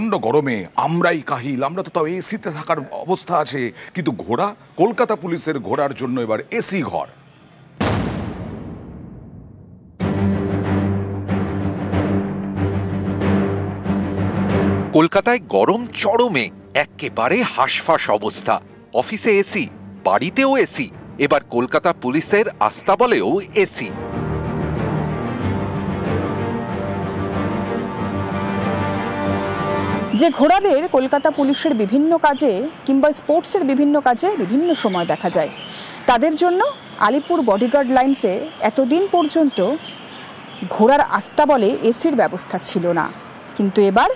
প্রচণ্ড গরমে আমরাই কাহিল, আমরা তো তাও এসিতে থাকার অবস্থা আছে, কিন্তু ঘোড়া, কলকাতা পুলিশের ঘোড়ার জন্য এবার এসি ঘর। কলকাতায় গরম চরমে, একেবারে হাঁসফাঁস অবস্থা। অফিসে এসি, বাড়িতেও এসি, এবার কলকাতা পুলিশের আস্তাবলেও এসি। যে ঘোড়াদের কলকাতা পুলিশের বিভিন্ন কাজে কিংবা স্পোর্টসের বিভিন্ন কাজে বিভিন্ন সময় দেখা যায়, তাদের জন্য আলিপুর বডিগার্ড লাইন্সে এতদিন পর্যন্ত ঘোড়ার আস্তাবলে এসির ব্যবস্থা ছিল না। কিন্তু এবার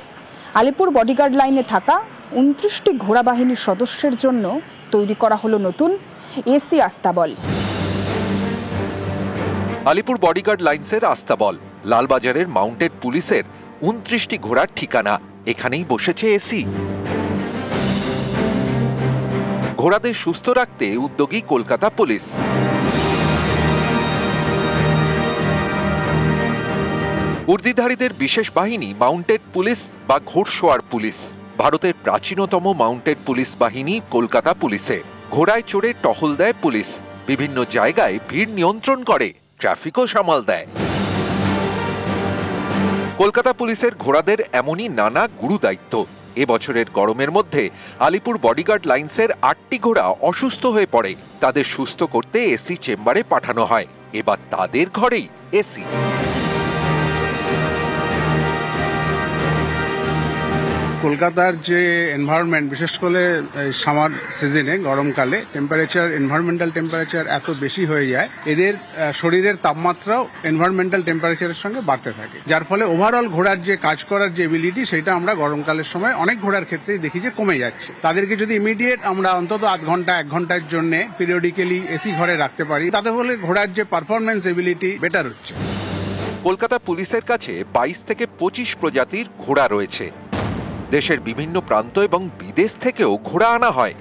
আলিপুর বডিগার্ড লাইনে থাকা 29টি ঘোড়া বাহিনীর সদস্যের জন্য তৈরি করা হলো নতুন এসি আস্তাবল। আলিপুর বডিগার্ড লাইন্সের আস্তাবল, লালবাজারের মাউন্টেড পুলিশের 29টি ঘোড়ার ঠিকানা। এখানেই বসেছে এসি। ঘোড়াদের সুস্থ রাখতে উদ্যোগী কলকাতা পুলিশ। উর্দিধারীদের বিশেষ বাহিনী মাউন্টেড পুলিশ বা ঘোড়সওয়ার পুলিশ। ভারতের প্রাচীনতম মাউন্টেড পুলিশ বাহিনী কলকাতা পুলিশে। ঘোড়ায় চড়ে টহল দেয় পুলিশ, বিভিন্ন জায়গায় ভিড় নিয়ন্ত্রণ করে, ট্রাফিকও সামাল দেয়। কলকাতা পুলিশের ঘোড়াদের এমনই নানা গুরু দায়িত্ব। এবছরের গরমের মধ্যে আলিপুর বডিগার্ড লাইন্সের 8টি ঘোড়া অসুস্থ হয়ে পড়ে। তাদের সুস্থ করতে এসি চেম্বারে পাঠানো হয়। এবার তাদের ঘরেই এসি। কলকাতার যে এনভায়রনমেন্ট, বিশেষ করে সামার সিজনে, গরমকালে এনভায়রনমেন্টাল টেম্পারেচার এত বেশি হয়ে যায়, এদের শরীরের তাপমাত্রাও এনভায়রনমেন্টাল টেম্পারেচারের সঙ্গে বাড়তে থাকে, যার ফলে ওভারঅল ঘোড়ার যে কাজ করার যে এবিলিটি, সেটা আমরা গরমকালের সময় অনেক ঘোড়ার ক্ষেত্রেই দেখি যে কমে যাচ্ছে। তাদেরকে যদি ইমিডিয়েট আমরা অন্তত আধ ঘন্টা 1 ঘন্টার জন্য পিরিয়ডিক্যালি এসি ঘরে রাখতে পারি, তাতে ফলে ঘোড়ার যে পারফরমেন্স এবিলিটি বেটার হচ্ছে। কলকাতা পুলিশের কাছে 22 থেকে 25 প্রজাতির ঘোড়া রয়েছে। দেশের বিভিন্ন প্রান্ত এবং বিদেশ থেকেও ঘোড়া আনা হয়।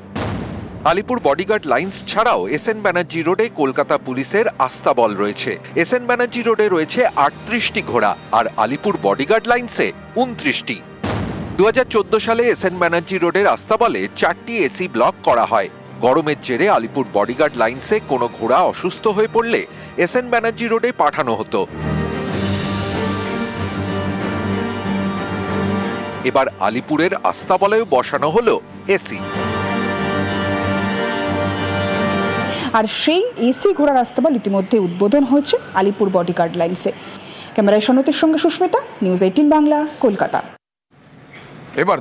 আলিপুর বডিগার্ড লাইন্স ছাড়াও এসএন ব্যানার্জি রোডে কলকাতা পুলিশের আস্তাবল রয়েছে। এসএন ব্যানার্জি রোডে রয়েছে 38টি ঘোড়া, আর আলিপুর বডিগার্ড লাইন্সে 29টি। 2014 সালে এসএন ব্যানার্জি রোডের আস্তাবলে 4টি এসি ব্লক করা হয়। গরমের জেরে আলিপুর বডিগার্ড লাইন্সে কোনো ঘোড়া অসুস্থ হয়ে পড়লে এসএন ব্যানার্জি রোডে পাঠানো হতো। এবার আলিপুরের আস্তাবলেও বসানো হলো এসি। আর সেই এসি ঘোড়ার আস্তাবল ইতিমধ্যে উদ্বোধন হয়েছে আলিপুর বডিগার্ড লাইন্সে। ক্যামেরায় সনতির সঙ্গে সুস্মিতা, নিউজ 18 বাংলা, কলকাতা। এবার